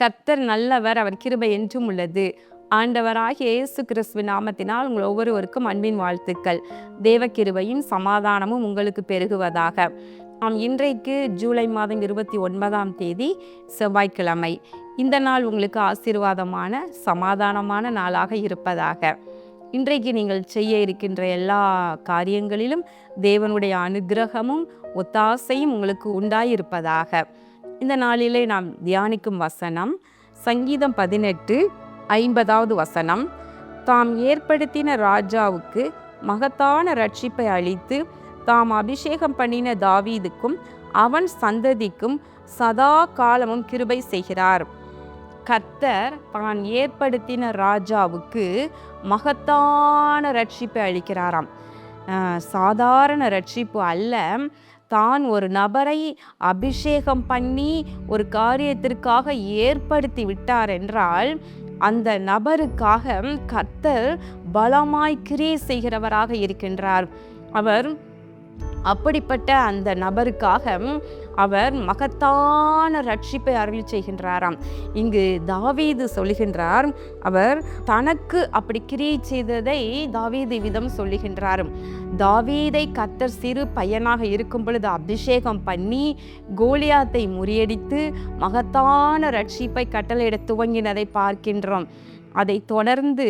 கர்த்தர் நல்லவர், அவர் கிருபை என்றும் உள்ளது. ஆண்டவராகிய இயேசு கிறிஸ்துவின் நாமத்தினால் உங்கள் ஒவ்வொருவருக்கும் அன்பின் வாழ்த்துக்கள். தேவ கிருபையும் சமாதானமும் உங்களுக்கு பெருகுவதாக. இன்றைக்கு ஜூலை மாதம் 29ஆம் தேதி செவ்வாய்க்கிழமை. இந்த நாள் உங்களுக்கு ஆசீர்வாதமான சமாதானமான நாளாக இருப்பதாக. இன்றைக்கு நீங்கள் செய்ய இருக்கின்ற எல்லா காரியங்களிலும் தேவனுடைய அனுக்கிரகமும் ஒத்தாசையும் உங்களுக்கு உண்டாயிருப்பதாக. இந்த நாளிலே நாம் தியானிக்கும் வசனம் சங்கீதம் 18:50 வசனம். தாம் ஏற்படுத்தின ராஜாவுக்கு மகத்தான ரட்சிப்பை அளித்து தாம் அபிஷேகம் பண்ணின தாவீதுக்கும் அவன் சந்ததிக்கும் சதா காலமும் கிருபை செய்கிறார். கர்த்தர் தான் ஏற்படுத்தின ராஜாவுக்கு மகத்தான ரட்சிப்பை அளிக்கிறாராம். சாதாரண ரட்சிப்பு அல்ல. தான் ஒரு நபரை அபிஷேகம் பண்ணி ஒரு காரியத்திற்காக ஏற்படுத்தி விட்டார் என்றால் அந்த நபருக்காக கர்த்தர் பலமாய் கிரியை செய்கிறவராக இருக்கின்றார். அவர் அப்படிப்பட்ட அந்த நபருக்காக அவர் மகத்தான ரட்சிப்பை அருள் செய்கின்றாராம். இங்கு தாவீது சொல்லுகின்றார், அவர் தனக்கு அப்படி கிரியை செய்ததை தாவீது விதம் சொல்லுகின்றார். தாவீதை கர்த்தர் சிறு பையனாக இருக்கும் பொழுது அபிஷேகம் பண்ணி கோலியாத்தை முறியடித்து மகத்தான ரட்சிப்பை கட்டளையிட துவங்கினதை பார்க்கின்றோம். அதை தொடர்ந்து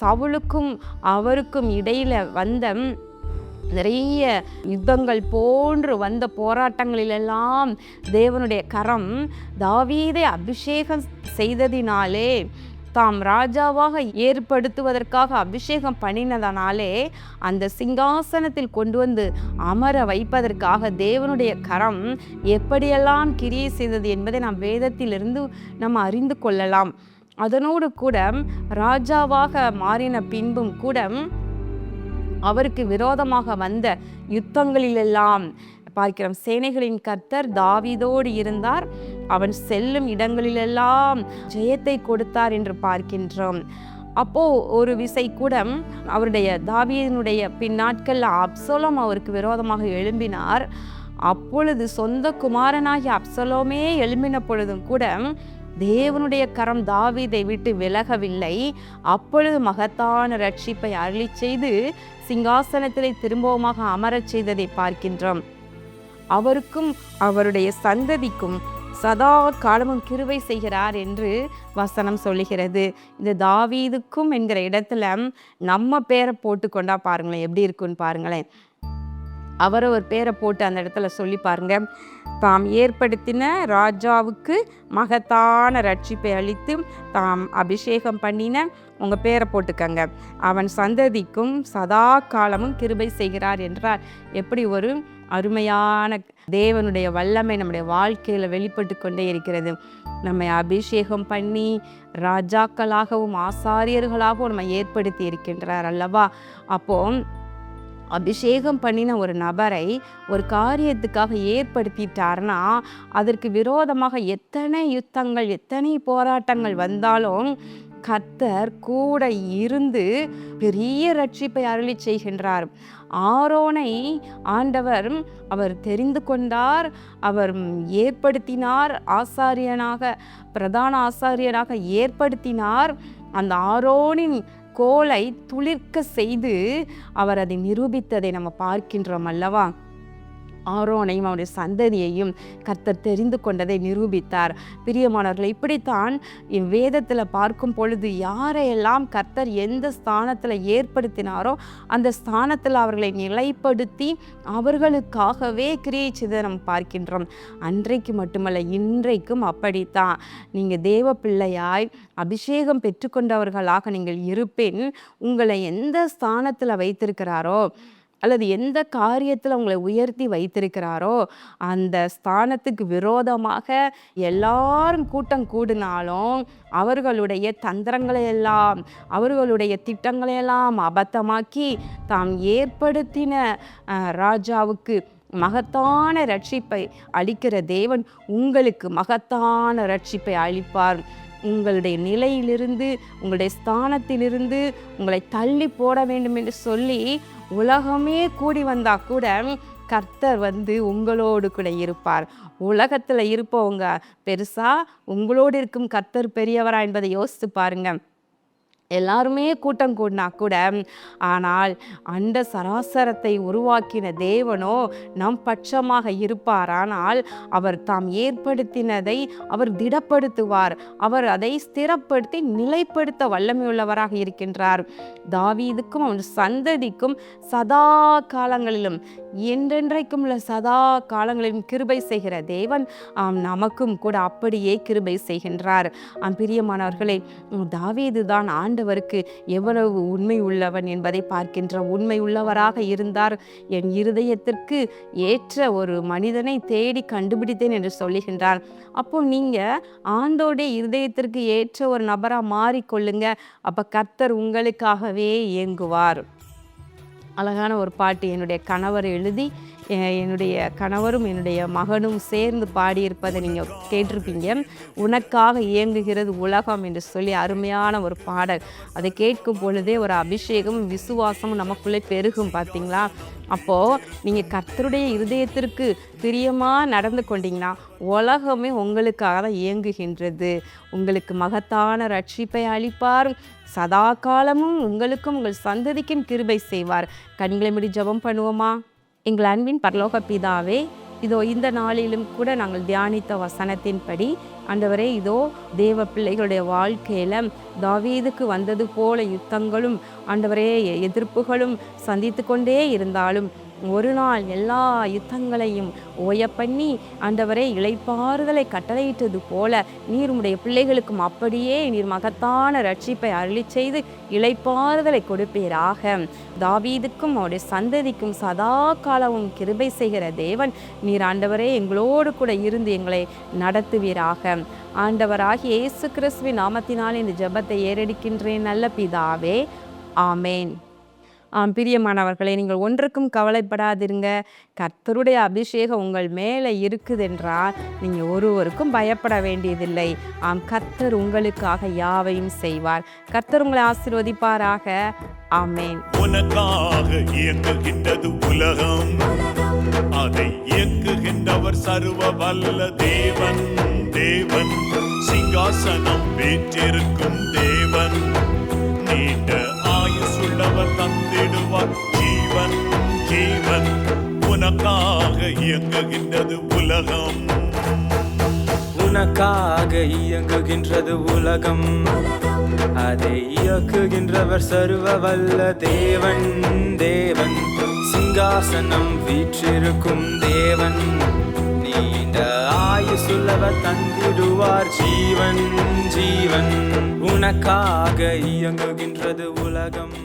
சவுலுக்கும் அவருக்கும் இடையில வந்த நிறைய யுத்தங்கள் போன்று வந்த போராட்டங்களிலெல்லாம் தேவனுடைய கரம் தாவீதை அபிஷேகம் செய்ததினாலே, தாம் ராஜாவாக ஏற்படுத்துவதற்காக அபிஷேகம் பண்ணினதனாலே அந்த சிங்காசனத்தில் கொண்டு வந்து அமர வைப்பதற்காக தேவனுடைய கரம் எப்படியெல்லாம் கிரியை செய்தது என்பதை நாம் வேதத்திலிருந்து நாம் அறிந்து கொள்ளலாம். அதனோடு கூட ராஜாவாக மாறின பின்பும் கூட அவருக்கு விரோதமாக வந்த யுத்தங்களிலெல்லாம் பார்க்கிறோம், சேனைகளின் கர்த்தர் தாவீதோடு இருந்தார், அவன் செல்லும் இடங்களிலெல்லாம் ஜெயத்தை கொடுத்தார் என்று பார்க்கின்றோம். அப்போ ஒரு விசை கூட அவருடைய தாவீதினுடைய பின்னாட்கள் அப்சலோம் அவருக்கு விரோதமாக எழும்பினார். அப்பொழுது சொந்த குமாரனாகிய அப்சலோமே எழும்பின பொழுதும் கூட தேவனுடைய கரம் தாவீதை விட்டு விலகவில்லை. அப்பொழுது மகத்தான ரட்சிப்பை அருளி செய்து சிங்காசனத்திலே திரும்பவுமாக அமரச் செய்ததை பார்க்கின்றோம். அவருக்கும் அவருடைய சந்ததிக்கும் சதா காலமும் கிருபை செய்கிறார் என்று வசனம் சொல்லுகிறது. இந்த தாவீதுக்கும் என்கிற இடத்துல நம்ம பேரை போட்டு கொண்டா பாருங்களேன், எப்படி இருக்குன்னு பாருங்களேன். அவரவர் பேரை போட்டு அந்த இடத்துல சொல்லி பாருங்க. தாம் ஏற்படுத்தின ராஜாவுக்கு மகத்தான ரட்சிப்பை அளித்து தாம் அபிஷேகம் பண்ணின, உங்கள் பேரை போட்டுக்கங்க, அவன் சந்ததிக்கும் சதா காலமும் கிருபை செய்கிறார் என்றார். எப்படி ஒரு அருமையான தேவனுடைய வல்லமை நம்முடைய வாழ்க்கையில் வெளிப்பட்டு கொண்டே இருக்கிறது. நம்மை அபிஷேகம் பண்ணி ராஜாக்களாகவும் ஆசாரியர்களாகவும் நம்ம ஏற்படுத்தி இருக்கின்றார் அல்லவா. அப்போ அபிஷேகம் பண்ணின ஒரு நபரை ஒரு காரியத்துக்காக ஏற்படுத்திட்டார்னா அதற்கு விரோதமாக எத்தனை யுத்தங்கள் எத்தனை போராட்டங்கள் வந்தாலும் கர்த்தர் கூட இருந்து பெரிய ரட்சிப்பை அருளி செய்கின்றார். ஆரோனை ஆண்டவர் அவர் தெரிந்து கொண்டார், அவர் ஏற்படுத்தினார், ஆசாரியனாக பிரதான ஆசாரியனாக ஏற்படுத்தினார். அந்த ஆரோனின் கோலை துளிர்க்க செய்து அவர் அதை நிரூபித்ததை நம்ம பார்க்கின்றோம் அல்லவா. ஆரோனையும் அவருடைய சந்ததியையும் கர்த்தர் தெரிந்து கொண்டதை நிரூபித்தார். பிரியமானவர்களை, இப்படித்தான் வேதத்தில் பார்க்கும் பொழுது யாரையெல்லாம் கர்த்தர் எந்த ஸ்தானத்தில் ஏற்படுத்தினாரோ அந்த ஸ்தானத்தில் அவர்களை நிலைப்படுத்தி அவர்களுக்காகவே கிரியை செய்ததை நம்ம பார்க்கின்றோம். அன்றைக்கு மட்டுமல்ல, இன்றைக்கும் அப்படித்தான். நீங்கள் தேவ பிள்ளையாய் அபிஷேகம் பெற்றுக்கொண்டவர்களாக நீங்கள் இருப்பின் உங்களை எந்த ஸ்தானத்தில் வைத்திருக்கிறாரோ அல்லது எந்த காரியத்தில் உங்களை உயர்த்தி வைத்திருக்கிறாரோ அந்த ஸ்தானத்துக்கு விரோதமாக எல்லாரும் கூட்டம் கூடினாலும் அவர்களுடைய தந்திரங்களையெல்லாம் அவர்களுடைய திட்டங்களையெல்லாம் அபத்தமாக்கி தாம் ஏற்படுத்தின ராஜாவுக்கு மகத்தான ரட்சிப்பை அளிக்கிற தேவன் உங்களுக்கு மகத்தான ரட்சிப்பை அளிப்பார். உங்களுடைய நிலையிலிருந்து உங்களுடைய ஸ்தானத்திலிருந்து உங்களை தள்ளி போட வேண்டும் என்று சொல்லி உலகமே கூடி வந்தா கூட கர்த்தர் உங்களோடு கூட இருப்பார். உலகத்தில் இருப்பவங்க பெருசா, உங்களோடு இருக்கும் கர்த்தர் பெரியவரா என்பதை யோசித்து பாருங்க. எல்லாருமே கூட்டம் கூடினா கூட, ஆனால் அண்ட சராசரத்தை உருவாக்கின தேவனோ நம் பட்சமாக இருப்பார். ஆனால் அவர் தாம் ஏற்படுத்தினதை அவர் திடப்படுத்துவார். அவர் அதை ஸ்திரப்படுத்தி நிலைப்படுத்த வல்லமையுள்ளவராக இருக்கின்றார். தாவீதுக்கும் அவன் சந்ததிக்கும் சதா காலங்களிலும், என்றென்றைக்கும் உள்ள சதா காலங்களிலும் கிருபை செய்கிற தேவன் நமக்கும் கூட அப்படியே கிருபை செய்கின்றார். பிரியமானவர்களே, தாவீது தான் ஆண்டவருக்கு எவ்வளவு உண்மை உள்ளவன் என்பதை பார்க்கின்ற உண்மை உள்ளவராக இருந்தார். என் இருதயத்திற்கு ஏற்ற ஒரு மனிதனை தேடி கண்டுபிடித்தேன் என்று சொல்லுகின்றார். அப்போ நீங்க ஆண்டோடைய இருதயத்திற்கு ஏற்ற ஒரு நபரா மாறிக்கொள்ளுங்க. அப்ப கர்த்தர் உங்களுக்காகவே இயங்குவார். அழகான ஒரு பாட்டு என்னுடைய கணவர் எழுதி, என்னுடைய கணவரும் என்னுடைய மகனும் சேர்ந்து பாடியிருப்பதை நீங்கள் கேட்டிருப்பீங்க. உனக்காக இயங்குகிறது உலகம் என்று சொல்லி அருமையான ஒரு பாடல். அதை கேட்கும் பொழுதே ஒரு அபிஷேகம் விசுவாசமும் நமக்குள்ளே பெருகும். பார்த்தீங்களா? அப்போது நீங்கள் கர்த்தருடைய இருதயத்திற்கு பிரியமாக நடந்து கொண்டீங்கன்னா உலகமே உங்களுக்காக தான் இயங்குகின்றது. உங்களுக்கு மகத்தான ரட்சிப்பை அளிப்பார். சதா காலமும் உங்களுக்கும் உங்கள் சந்ததிக்கும் கிருபை செய்வார். கண்களை மூடி ஜெபம் பண்ணுவோமா? எங்கள் அன்பின் பரலோக பிதாவே, இதோ இந்த நாளிலும் கூட நாங்கள் தியானித்த வசனத்தின்படி ஆண்டவரே, இதோ தேவ பிள்ளைகளுடைய வாழ்க்கையில் தாவீதுக்கு வந்தது போல யுத்தங்களும் ஆண்டவரே எதிர்ப்புகளும் சந்தித்து கொண்டே இருந்தாலும் ஒரு நாள் எல்லா யுத்தங்களையும் ஓய பண்ணி ஆண்டவரே இளைப்பாறுதலை கட்டளையிட்டது போல நீர் உம்முடைய பிள்ளைகளுக்கும் அப்படியே நீர் மகத்தான ரட்சிப்பை அருளி செய்து இளைப்பாறுதலை கொடுப்பீராக. தாவீதுக்கும் அவருடைய சந்ததிக்கும் சதா காலமும் கிருபை செய்கிற தேவன் நீர் ஆண்டவரே எங்களோடு கூட இருந்து எங்களை நடத்துவீராக. ஆண்டவராகிய இயேசு கிறிஸ்துவின் நாமத்தினால் இந்த ஜெபத்தை ஏறெடுக்கின்றேன் நல்ல பிதாவே, ஆமேன். பிரியமானவர்களே, நீங்கள் ஒன்றுக்கும் கவலைப்படாதிருங்க. கர்த்தருடைய அபிஷேகம் உங்கள் மேலே இருக்குதென்றால் நீங்கள் ஒருவருக்கும் பயப்பட வேண்டியதில்லை. கர்த்தர் உங்களுக்காக யாவையும் செய்வார். கர்த்தர் உங்களை ஆசீர்வதிப்பாராக. ஆமேன். உனக்காக இயங்குகின்றது உலகம், அதை இயக்குகின்றவர் சர்வ வல்ல தேவன். தேவன் சிங்காசனம் வீற்றிருக்கும் தேவன், நீண்ட ஆயுசுள்ளவர் தந்திடுவார் ஜீவன். ஜீவன் உனக்காக இயங்குகின்றது உலகம், உனக்காக இயங்குகின்றது உலகம், அதை இயக்குகின்றவர் சர்வ வல்ல தேவன். தேவன் சிங்காசனம் வீற்றிருக்கும் தேவன், நீண்ட ஆயுசுள்ளவர் தந்திடுவார் ஜீவன். ஜீவன் உனக்காக இயங்குகின்றது உலகம்.